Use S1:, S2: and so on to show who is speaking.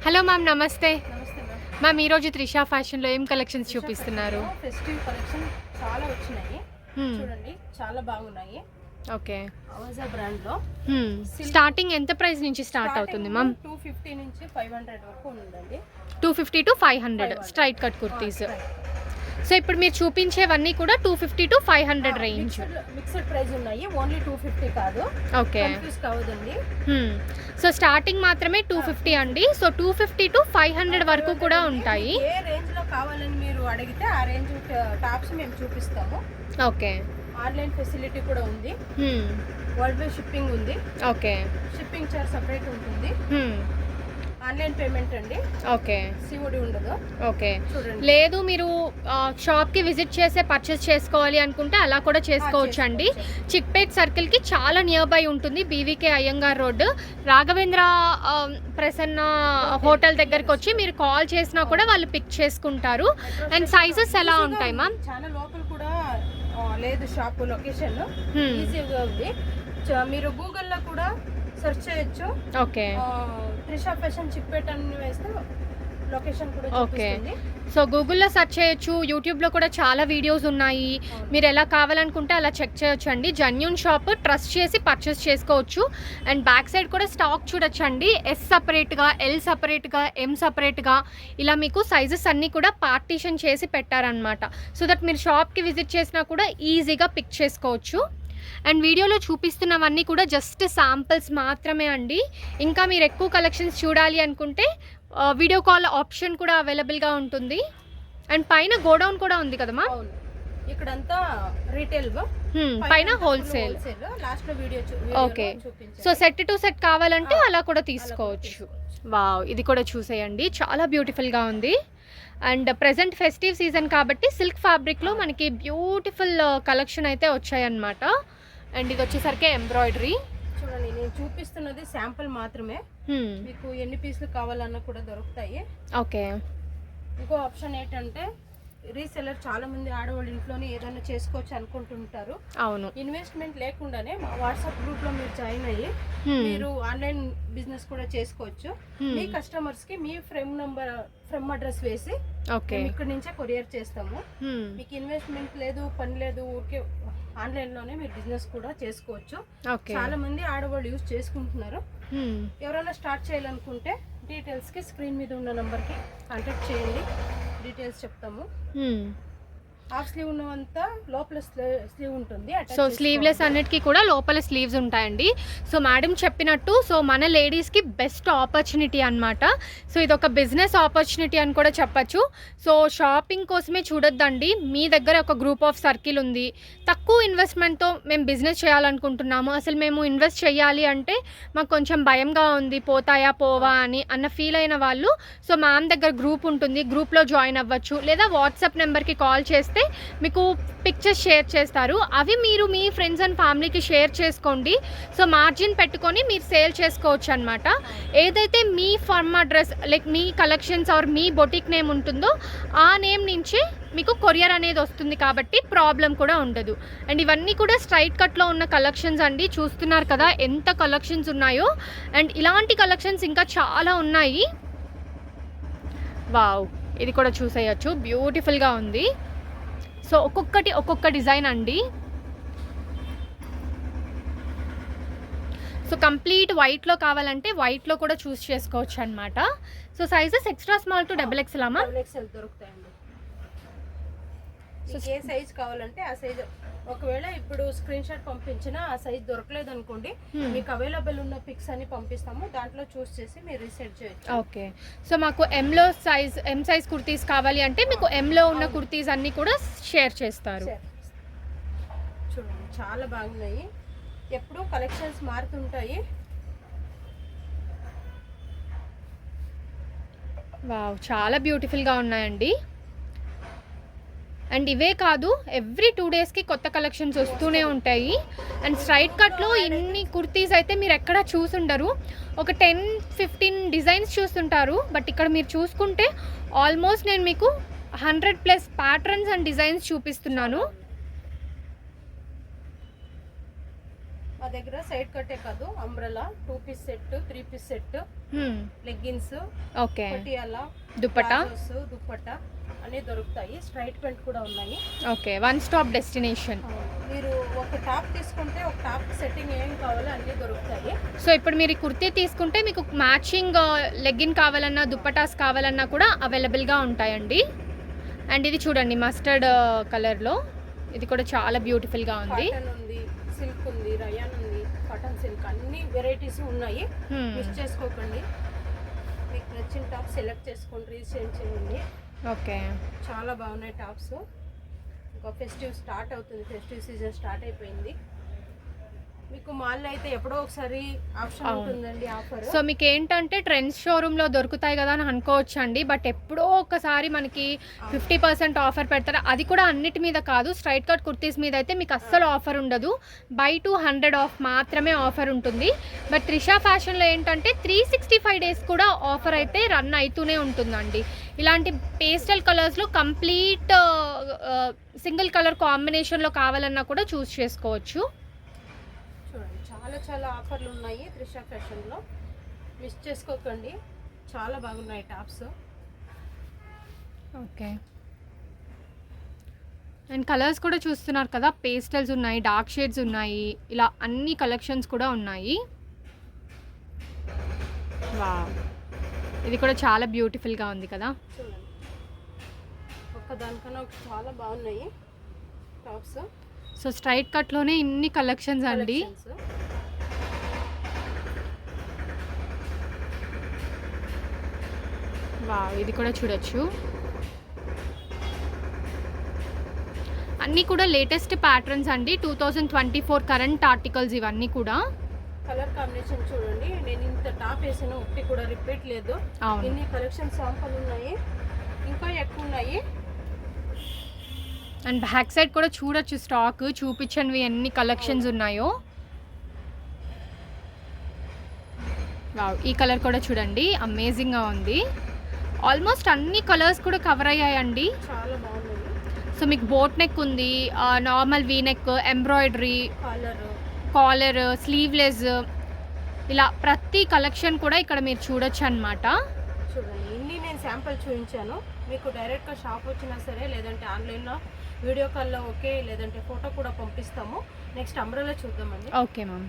S1: Hello ma'am, నమస్తే.
S2: నమస్తే ma'am.
S1: Ma'am, ఈరోజు త్రిషా ఫ్యాషన్లో ఏం కలెక్షన్స్ చూపిస్తున్నారు?
S2: ఫెస్టివ్ కలెక్షన్ చాలా వచ్చినాయి. చూడండి, చాలా బాగున్నాయి.
S1: ఓకే.
S2: అవజా బ్రాండ్ లో
S1: స్టార్టింగ్ ఎంత ప్రైస్ నుంచి స్టార్ట్ అవుతుంది మ్యామ్?
S2: 250 నుంచి 500 వరకు ఉందండి.
S1: 250 to 500 straight cut kurtis. So ఇప్పుడు మీరు చూపించేవన్నీ కూడా 250 to 500 రేంజ్.
S2: మిక్స్డ్ ప్రైస్ ఉన్నాయి, ఓన్లీ 250 కాదు.
S1: ఓకే,
S2: కన్ఫ్యూజ్ కావద్దండి.
S1: సో స్టార్టింగ్ మాత్రమే 250 అండి. సో 250 to 500 వరకు కూడా ఉంటాయి.
S2: ఏ రేంజ్ లో కావాలని మీరు అడిగితే ఆ రేంజ్ టాప్స్ మేము చూపిస్తాము.
S1: ఓకే.
S2: ఆన్లైన్ ఫెసిలిటీ కూడా ఉంది. వరల్డ్ వైడ్ షిప్పింగ్ ఉంది.
S1: ఓకే.
S2: షిప్పింగ్ చార్జ్ సెపరేట్ ఉంటుంది. ఆన్లైన్ పేమెంట్ అండి.
S1: ఓకే.
S2: సిఓడి ఉండదు.
S1: ఓకే.
S2: చూడండి,
S1: లేదు మీరు షాప్కి విజిట్ చేసే పర్చేస్ చేసుకోవాలి అనుకుంటే అలా కూడా చేసుకోవచ్చు అండి. చిక్పేట్ సర్కిల్కి చాలా నియర్ బై ఉంటుంది. BVK Iyengar road, Raghavendra Prasanna hotel దగ్గరికి వచ్చి మీరు కాల్ చేసినా కూడా వాళ్ళు పిక్ చేసుకుంటారు. అండ్ సైజెస్ ఎలా ఉంటాయి మ్యామ్?
S2: చాలా లోకల్ కూడా లేదు షాప్ లొకేషన్, ఈజీగా ఉంది. మీరు గూగుల్లో కూడా సెర్చ్ చేయొచ్చు.
S1: ఓకే.
S2: త్రిషా ఫ్యాషన్ చిక్పేట్ అని వేస్తే లొకేషన్ కూడా చూపిస్తుంది.
S1: సో గూగుల్లో సెర్చ్ చేయొచ్చు, యూట్యూబ్లో కూడా చాలా వీడియోస్ ఉన్నాయి. మీరు ఎలా కావాలనుకుంటే అలా చెక్ చేయొచ్చు అండి. జెన్యూన్ షాప్, ట్రస్ట్ చేసి పర్చేస్ చేసుకోవచ్చు. అండ్ బ్యాక్ సైడ్ కూడా స్టాక్ చూడొచ్చు అండి. ఎస్ సపరేట్గా, ఎల్ సపరేట్గా, ఎం సపరేట్గా ఇలా మీకు సైజెస్ అన్నీ కూడా పార్టీషన్ చేసి పెట్టారనమాట. సో దట్ మీరు షాప్కి విజిట్ చేసినా కూడా ఈజీగా పిక్ చేసుకోవచ్చు. అండ్ వీడియోలో చూపిస్తున్నవన్నీ కూడా జస్ట్ శాంపిల్స్ మాత్రమే అండి. ఇంకా మీరు ఎక్కువ కలెక్షన్స్ చూడాలి అనుకుంటే వీడియో కాల్ ఆప్షన్ కూడా అవైలబుల్గా ఉంటుంది. అండ్ పైన గోడౌన్ కూడా ఉంది కదమ్మా?
S2: ఇక్కడంతా రీటైల్,
S1: పైన హోల్సేల్.
S2: లాస్ట్ లో video.
S1: Okay. So set to set కావాలంటే అలా కూడా తీసుకోవచ్చు. వావ్, ఇది కూడా చూసేయండి, చాలా బ్యూటిఫుల్గా ఉంది. అండ్ ప్రజెంట్ ఫెస్టివ్ సీజన్ కాబట్టి సిల్క్ ఫ్యాబ్రిక్లో మనకి బ్యూటిఫుల్ కలెక్షన్ అయితే వచ్చాయన్నమాట. అండ్ ఇది వచ్చేసరికి ఎంబ్రాయిడరీ.
S2: చూడండి, నేను చూపిస్తున్నది శాంపుల్ మాత్రమే. మీకు ఎన్ని పీసులు కావాలన్నా కూడా దొరుకుతాయి.
S1: ఓకే.
S2: ఇంకో ఆప్షన్ ఏంటంటే రీసెల్లర్, చాలా మంది ఆడవాళ్ళు ఇంట్లోనే ఏదైనా చేసుకోవచ్చు అనుకుంటుంటారు.
S1: అవును.
S2: ఇన్వెస్ట్మెంట్ లేకుండానే మా వాట్సాప్ గ్రూప్ లో మీరు జాయిన్ అయ్యి మీరు ఆన్లైన్ బిజినెస్ కూడా చేసుకోవచ్చు. మీ కస్టమర్స్ కి మీ ఫ్రమ్ అడ్రస్ వేసి ఇక్కడ నుంచే కొరియర్ చేస్తాము. మీకు ఇన్వెస్ట్మెంట్ లేదు, పని లేదు, ఊరికే ఆన్లైన్ లోనే మీరు బిజినెస్ కూడా చేసుకోవచ్చు. చాలా మంది ఆడవాళ్ళు యూజ్ చేసుకుంటున్నారు. ఎవరైనా స్టార్ట్ చేయాలనుకుంటే డీటెయిల్స్ కి స్క్రీన్ మీద ఉన్న నంబర్ కి కాంటాక్ట్ చేయండి, డీటెయిల్స్ చెప్తాము. హాఫ్ స్లీవ్ ఉన్నంతా లోపల స్లీవ్ ఉంటుంది.
S1: సో స్లీవ్లెస్ అన్నిటికీ కూడా లోపల స్లీవ్స్ ఉంటాయండి. సో మేడం చెప్పినట్టు, సో మన లేడీస్కి బెస్ట్ ఆపర్చునిటీ అనమాట. సో ఇది ఒక బిజినెస్ ఆపర్చునిటీ అని కూడా చెప్పచ్చు. సో షాపింగ్ కోసమే చూడొద్దండి, మీ దగ్గర ఒక గ్రూప్ ఆఫ్ సర్కిల్ ఉంది, తక్కువ ఇన్వెస్ట్మెంట్తో మేము బిజినెస్ చేయాలనుకుంటున్నాము, అసలు మేము ఇన్వెస్ట్ చేయాలి అంటే మాకు కొంచెం భయంగా ఉంది, పోతాయా పోవా అని అన్న ఫీల్ అయిన వాళ్ళు, సో మ్యామ్ దగ్గర గ్రూప్ ఉంటుంది, గ్రూప్లో జాయిన్ అవ్వచ్చు. లేదా వాట్సాప్ నెంబర్కి కాల్ చేస్తే మీకు పిక్చర్స్ షేర్ చేస్తారు. అవి మీరు మీ ఫ్రెండ్స్ అండ్ ఫ్యామిలీకి షేర్ చేసుకోండి. సో మార్జిన్ పెట్టుకొని మీరు సేల్ చేసుకోవచ్చు అనమాట. ఏదైతే మీ ఫర్మ్ అడ్రస్, లైక్ మీ కలెక్షన్స్ ఆర్ మీ బొటిక్ నేమ్ ఉంటుందో ఆ నేమ్ నుంచి మీకు కొరియర్ అనేది వస్తుంది కాబట్టి ప్రాబ్లం కూడా ఉండదు. అండ్ ఇవన్నీ కూడా స్ట్రైట్ కట్లో ఉన్న కలెక్షన్స్ అండి. చూస్తున్నారు కదా ఎంత కలెక్షన్స్ ఉన్నాయో. అండ్ ఇలాంటి కలెక్షన్స్ ఇంకా చాలా ఉన్నాయి. వావ్, ఇది కూడా చూసేయచ్చు, బ్యూటిఫుల్గా ఉంది. సో ఒక్కొక్కటి ఒక్కొక్క డిజైన్ అండి. సో కంప్లీట్ వైట్లో కావాలంటే వైట్లో కూడా చూస్ చేసుకోవచ్చు అనమాట. So sizes extra small to XXL అమ్మా?
S2: XXL దొరుకుతాయండి. సో ఏ సైజ్ కావాలంటే ఆ సైజ్, ఒకవేళ ఇప్పుడు స్క్రీన్ షాట్ పంపించినా ఆ సైజ్ దొరకలేదు అనుకోండి, మీకు అవైలబుల్ ఉన్న పిక్స్ అని పంపిస్తాము, దాంట్లో చూస్ చేసి మీరు రీసెట్ చేయొచ్చు.
S1: ఓకే. సో మాకు ఎం సైజ్ కుర్తీస్ కావాలి అంటే మీకు ఎంలో ఉన్న కుర్తీస్ అన్ని కూడా షేర్ చేస్తారు.
S2: చూడండి, చాలా బాగున్నాయి. ఎప్పుడు కలెక్షన్స్ మారుతుంటాయి.
S1: వావ్, చాలా బ్యూటిఫుల్గా ఉన్నాయండి. అండ్ ఇవే కాదు, ఎవ్రీ 2 డేస్కి కొత్త కలెక్షన్స్ వస్తూనే ఉంటాయి. అండ్ స్ట్రైట్ కట్లో ఇన్ని కుర్తీస్ అయితే మీరు ఎక్కడ చూసుండరు. ఒక 10-15 డిజైన్స్ చూస్తుంటారు. బట్ ఇక్కడ మీరు చూసుకుంటే ఆల్మోస్ట్ నేను మీకు 100+ ప్యాటర్న్స్ అండ్ డిజైన్స్ చూపిస్తున్నాను.
S2: మా దగ్గర సైడ్ కట్టే కాదు, umbrella, 2 piece set, 3 piece set, leggings,
S1: okay,
S2: Patiala,
S1: dupatta,
S2: dupatta అన్ని దొరుకుతాయి. స్ట్రైట్ ప్యాంట్ కూడా ఉన్నాయి.
S1: Okay, one stop destination.
S2: మీరు ఒక టాప్ తీసుకుంటే ఒక టాప్ సెట్టింగ్ ఏం కావాలో అన్నీ దొరుకుతాయి.
S1: సో ఇప్పుడు మీరు ఈ కుర్తీ తీసుకుంటే మీకు మ్యాచింగ్ లెగ్గిన్ కావాలన్నా దుప్పటాస్ కావాలన్నా కూడా అవైలబుల్గా ఉంటాయండి. అండ్ ఇది చూడండి మస్టర్డ్ కలర్లో, ఇది కూడా చాలా బ్యూటిఫుల్గా ఉంది.
S2: కాటన్ ఉంది, సిల్క్ ఉంది, రయాన్ ఉంది, కాటన్ సిల్క్, అన్ని వెరైటీస్ ఉన్నాయి. మిస్ చేసుకోకండి. మీకు నచ్చిన టాప్ సెలెక్ట్ చేసుకోండి, రీసేల్ చేయండి.
S1: ఓకే,
S2: చాలా బాగున్నాయి టాప్స్. ఇంకా ఫెస్టివ్ స్టార్ట్ అవుతుంది, ఫెస్టివ్ సీజన్ స్టార్ట్ అయిపోయింది. మీకు మాల్లో అయితే ఎప్పుడో ఒకసారి ఆప్షన్ ఉంటుందండి ఆఫర్.
S1: సో మీకు ఏంటంటే ట్రెండ్స్ షోరూంలో దొరుకుతాయి కదా అని అనుకోవచ్చు అండి, బట్ ఎప్పుడో ఒకసారి మనకి 50% ఆఫర్ పెడతారు. అది కూడా అన్నిటి మీద కాదు, స్ట్రైట్ కట్ కుర్తీస్ మీద అయితే మీకు అస్సలు ఆఫర్ ఉండదు. బై 200 ఆఫ్ మాత్రమే ఆఫర్ ఉంటుంది. బట్ త్రిషా ఫ్యాషన్లో ఏంటంటే 365 డేస్ కూడా ఆఫర్ అయితే రన్ అవుతూనే ఉంటుందండి. ఇలాంటి పేస్టల్ కలర్స్లో కంప్లీట్ సింగిల్ కలర్ కాంబినేషన్లో కావాలన్నా కూడా చూస్ చేసుకోవచ్చు.
S2: చూడండి చాలా చాలా ఆఫర్లు ఉన్నాయి త్రిషా ఫ్యాషన్లో, మిస్ చేసుకోకండి. చాలా బాగున్నాయి టాప్స్.
S1: ఓకే, అండ్ కలర్స్ కూడా చూస్తున్నారు కదా, పేస్టల్స్ ఉన్నాయి, డార్క్ షేడ్స్ ఉన్నాయి, ఇలా అన్ని కలెక్షన్స్ కూడా ఉన్నాయి. వావ్, ఇది కూడా చాలా బ్యూటిఫుల్గా ఉంది కదా.
S2: చూడండి ఒక్కదానికన్నా చాలా బాగున్నాయి టాప్స్.
S1: సో స్ట్రైట్ కట్లోనే ఇన్ని కలెక్షన్స్ అండి. వావ్, ఇది కూడా చూడొచ్చు. అన్నీ కూడా లేటెస్ట్ ప్యాటర్న్స్ అండి, 2024 కరెంట్ ఆర్టికల్స్ ఇవన్నీ కూడా.
S2: కలర్ కాంబినేషన్ చూడండి, నేను ఇంత టాప్ వేసిన ఒకటి కూడా రిపీట్ లేదు. ఇన్ని కలెక్షన్ శాంపుల్ ఉన్నాయి, ఇంకా ఎక్కువ ఉన్నాయి.
S1: అండ్ బ్యాక్ సైడ్ కూడా చూడొచ్చు స్టాక్, చూపించండి ఎన్ని కలెక్షన్స్ ఉన్నాయో. వావ్, ఈ కలర్ కూడా చూడండి అమేజింగ్గా ఉంది. ఆల్మోస్ట్ అన్ని కలర్స్ కూడా కవర్ అయ్యాయండి.
S2: చాలా బాగుంది.
S1: సో మీకు బోట్ నెక్ ఉంది, normal V neck, embroidery, collar, sleeveless, ఇలా ప్రతి కలెక్షన్ కూడా ఇక్కడ మీరు చూడొచ్చు అనమాట.
S2: చూడండి ఇన్ని నేను శాంపుల్ చూపించాను. మీకు డైరెక్ట్గా షాప్ వచ్చినా సరే, లేదంటే ఆన్లైన్లో వీడియో కాల్లో ఓకే, లేదంటే ఫోటో కూడా పంపిస్తాము. నెక్స్ట్ అంబ్రెల్లా చూద్దామండి.
S1: Okay ma'am.